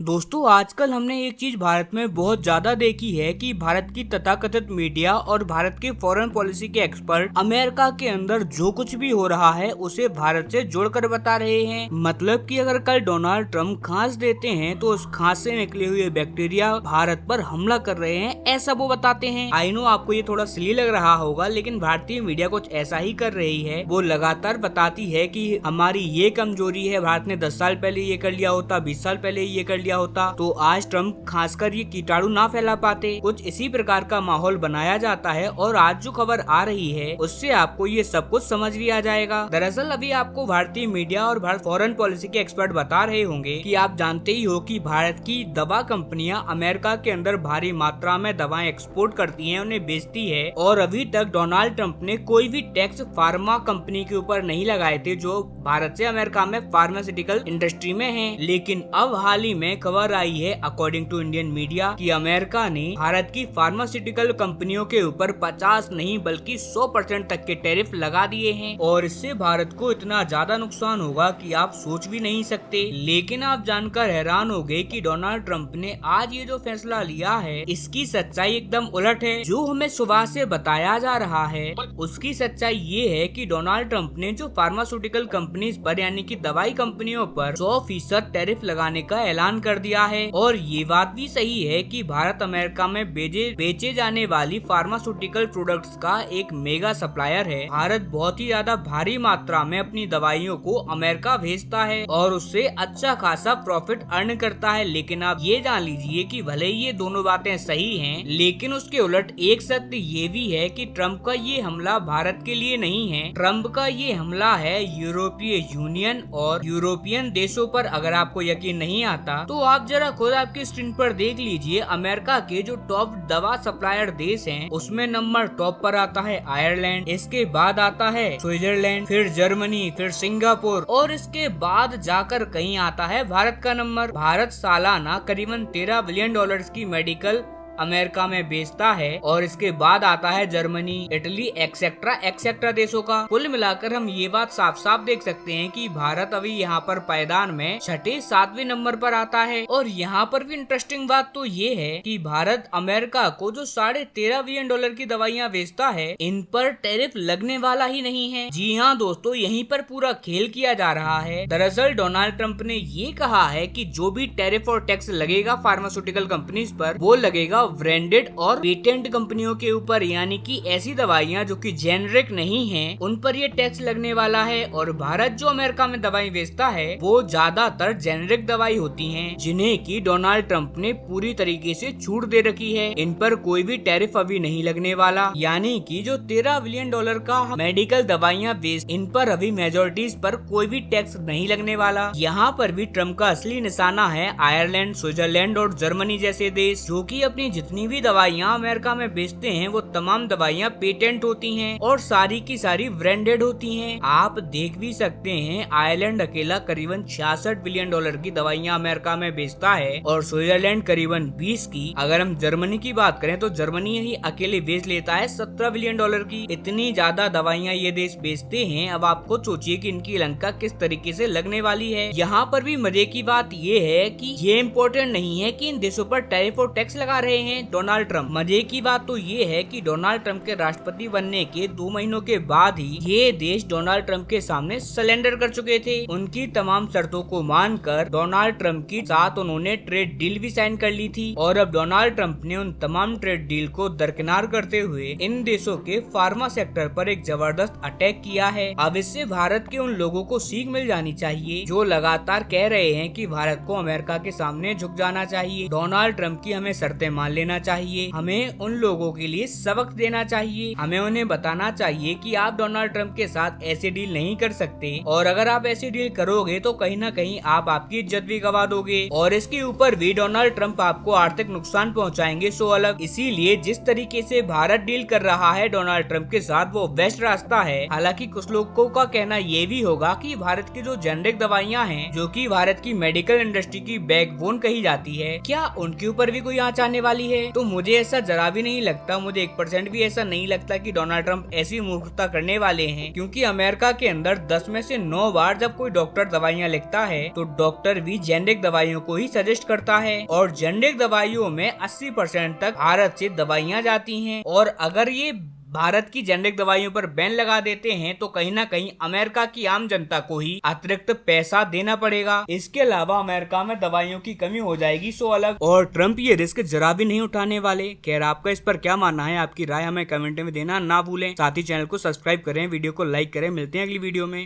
दोस्तों आजकल हमने एक चीज भारत में बहुत ज्यादा देखी है कि भारत की तथाकथित मीडिया और भारत के फॉरेन पॉलिसी के एक्सपर्ट अमेरिका के अंदर जो कुछ भी हो रहा है उसे भारत से जोड़कर बता रहे हैं। मतलब कि अगर कल डोनाल्ड ट्रम्प खांस देते हैं तो उस खांस से निकले हुए बैक्टीरिया भारत पर हमला कर रहे हैं, ऐसा वो बताते हैं। आई नो आपको ये थोड़ा सिली लग रहा होगा, लेकिन भारतीय मीडिया कुछ ऐसा ही कर रही है। वो लगातार बताती है कि हमारी ये कमजोरी है, भारत ने 10 साल पहले ये कर लिया होता, 20 साल पहले ये कर लिया होता तो आज ट्रम्प खासकर ये कीटाणु ना फैला पाते। कुछ इसी प्रकार का माहौल बनाया जाता है और आज जो खबर आ रही है उससे आपको ये सब कुछ समझ भी आ जाएगा। दरअसल अभी आपको भारतीय मीडिया और भारत फॉरेन पॉलिसी के एक्सपर्ट बता रहे होंगे कि आप जानते ही हो कि भारत की दवा कंपनियां अमेरिका के अंदर भारी मात्रा में दवाएं एक्सपोर्ट करती हैं, उन्हें बेचती है। और अभी तक डोनाल्ड ट्रम्प ने कोई भी टैक्स फार्मा कंपनी के ऊपर नहीं लगाए थे जो भारत से अमेरिका में फार्मास्यूटिकल इंडस्ट्री में है। लेकिन अब हाल ही में खबर आई है अकॉर्डिंग टू इंडियन मीडिया कि अमेरिका ने भारत की फार्मास्यूटिकल कंपनियों के ऊपर 50 नहीं बल्कि 100% तक के टैरिफ लगा दिए हैं। और इससे भारत को इतना ज्यादा नुकसान होगा कि आप सोच भी नहीं सकते। लेकिन आप जानकर हैरान हो गए कि डोनाल्ड ट्रम्प ने आज ये जो फैसला लिया है इसकी सच्चाई एकदम उलट है। जो हमें सुबह से बताया जा रहा है उसकी सच्चाई ये है कि डोनाल्ड ट्रम्प ने जो फार्मास्यूटिकल कंपनीज पर यानी कि दवाई कंपनियों पर 100% टैरिफ लगाने का ऐलान कर दिया है। और ये बात भी सही है कि भारत अमेरिका में बेचे जाने वाली फार्मास्यूटिकल प्रोडक्ट्स का एक मेगा सप्लायर है। भारत बहुत ही ज्यादा भारी मात्रा में अपनी दवाइयों को अमेरिका भेजता है और उससे अच्छा खासा प्रॉफिट अर्न करता है। लेकिन आप ये जान लीजिए कि भले ही ये दोनों बातें सही हैं, लेकिन उसके उलट एक सत्य ये भी है कि ट्रम्प का ये हमला भारत के लिए नहीं है। ट्रम्प का ये हमला है यूरोपीय यूनियन और यूरोपियन देशों पर। अगर आपको यकीन नहीं आता तो आप जरा खुद आपकी स्क्रीन पर देख लीजिए। अमेरिका के जो टॉप दवा सप्लायर देश हैं उसमें नंबर टॉप पर आता है आयरलैंड, इसके बाद आता है स्विट्जरलैंड, फिर जर्मनी, फिर सिंगापुर और इसके बाद जाकर कहीं आता है भारत का नंबर। भारत सालाना करीबन $13 बिलियन की मेडिकल अमेरिका में बेचता है और इसके बाद आता है जर्मनी, इटली एक्सेट्रा देशों का। कुल मिलाकर हम ये बात साफ साफ देख सकते हैं कि भारत अभी यहाँ पर पायदान में 6-7वें नंबर पर आता है। और यहाँ पर भी इंटरेस्टिंग बात तो ये है कि भारत अमेरिका को जो $13.5 बिलियन की दवाइयाँ बेचता है इन पर टैरिफ लगने वाला ही नहीं है। जी हाँ दोस्तों, यहीं पर पूरा खेल किया जा रहा है। दरअसल डोनाल्ड ट्रम्प ने ये कहा है कि जो भी टैरिफ और टैक्स लगेगा फार्मास्यूटिकल कंपनीज पर वो लगेगा ब्रांडेड और पेटेंट कंपनियों के ऊपर, यानी कि ऐसी दवाइयां जो कि जेनरिक नहीं हैं उन पर ये टैक्स लगने वाला है। और भारत जो अमेरिका में दवाई बेचता है वो ज्यादातर जेनरिक दवाई होती हैं जिन्हें कि डोनाल्ड ट्रम्प ने पूरी तरीके से छूट दे रखी है। इन पर कोई भी टैरिफ अभी नहीं लगने वाला, यानी कि जो $13 बिलियन का मेडिकल दवाइयाँ बेच इन पर अभी मेजोरिटीज पर कोई भी टैक्स नहीं लगने वाला। यहाँ पर भी ट्रम्प का असली निशाना है आयरलैंड, स्विट्जरलैंड और जर्मनी जैसे देश जो की अपनी जितनी भी दवाइयाँ अमेरिका में बेचते हैं वो तमाम दवाइयाँ पेटेंट होती हैं और सारी की सारी ब्रांडेड होती हैं। आप देख भी सकते हैं आयरलैंड अकेला करीबन $66 बिलियन की दवाइयाँ अमेरिका में बेचता है और स्विट्जरलैंड करीबन 20 की। अगर हम जर्मनी की बात करें तो जर्मनी ही अकेले बेच लेता है $17 बिलियन की। इतनी ज्यादा दवाइयाँ ये देश बेचते हैं। अब आपको सोचिए कि इनकी लंका किस तरीके से लगने वाली है। यहाँ पर भी मजे की बात ये है कि ये इम्पोर्टेंट नहीं है कि इन देशों पर टैरिफ और टैक्स लगा रहे हैं डोनाल्ड ट्रम्प। मजे की बात तो ये है कि डोनाल्ड ट्रम्प के राष्ट्रपति बनने के 2 महीनों के बाद ही ये देश डोनाल्ड ट्रम्प के सामने सरेंडर कर चुके थे। उनकी तमाम शर्तों को मानकर डोनाल्ड ट्रम्प के साथ उन्होंने ट्रेड डील भी साइन कर ली थी। और अब डोनाल्ड ट्रम्प ने उन तमाम ट्रेड डील को दरकिनार करते हुए इन देशों के फार्मा सेक्टर पर एक जबरदस्त अटैक किया है। अब इससे भारत के उन लोगों को सीख मिल जानी चाहिए जो लगातार कह रहे हैं कि भारत को अमेरिका के सामने झुक जाना चाहिए। डोनाल्ड ट्रम्प की हमें शर्तें मान लेना चाहिए, हमें उन लोगों के लिए सबक देना चाहिए, हमें उन्हें बताना चाहिए कि आप डोनाल्ड ट्रम्प के साथ ऐसे डील नहीं कर सकते और अगर आप ऐसी डील करोगे तो कहीं ना कहीं आप आपकी इज्जत भी गवा दोगे और इसके ऊपर भी डोनाल्ड ट्रम्प आपको आर्थिक नुकसान पहुंचाएंगे सो अलग। इसीलिए जिस तरीके से भारत डील कर रहा है डोनाल्ड ट्रम्प के साथ वो बेस्ट रास्ता है। हालांकि कुछ लोगों का कहना ये भी होगा कि भारत की जो जेनरिक दवाइयाँ हैं जो कि भारत की मेडिकल इंडस्ट्री की बैकबोन कही जाती है, क्या उनके ऊपर भी कोई आंच आने वाली वाली है। तो मुझे ऐसा जरा भी नहीं लगता, मुझे 1% भी ऐसा नहीं लगता कि डोनाल्ड ट्रंप ऐसी मूर्खता करने वाले हैं, क्योंकि अमेरिका के अंदर 10 में से 9 बार जब कोई डॉक्टर दवाइयाँ लिखता है तो डॉक्टर भी जेनेरिक दवाइयों को ही सजेस्ट करता है, और जेनेरिक दवाइयों में 80% तक भारत से दवाइयाँ जाती हैं। और अगर ये भारत की जेनेरिक दवाइयों पर बैन लगा देते हैं तो कहीं ना कहीं अमेरिका की आम जनता को ही अतिरिक्त पैसा देना पड़ेगा। इसके अलावा अमेरिका में दवाइयों की कमी हो जाएगी सो अलग, और ट्रंप ये रिस्क जरा भी नहीं उठाने वाले। खैर, आपका इस पर क्या मानना है, आपकी राय हमें कमेंट में देना ना भूलें। साथ ही चैनल को सब्सक्राइब करें, वीडियो को लाइक करें। मिलते हैं अगली वीडियो में।